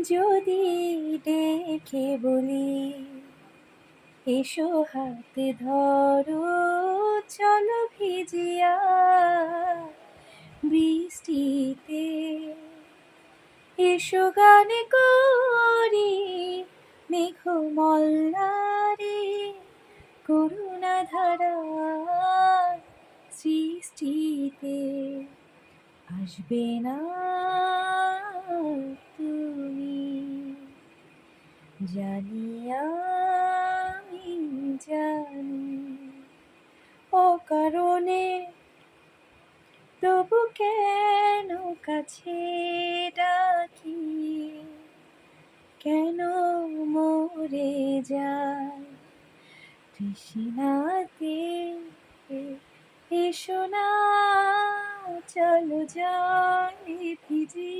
যদি ডেকে বলি এসো হাতে ধরো, চলো ভিজিয়া বৃষ্টিতে, এসো গান করি মেঘমল্লারে, করুণা ধারা সৃষ্টিতে। আসবে না তুমি, জানি আমি জানি, অকারণে তবু কেন কাছে ডাকি, কেন মরে যায় তৃষ্ণাতে। এসো না, চলো যাই ভিজিয়া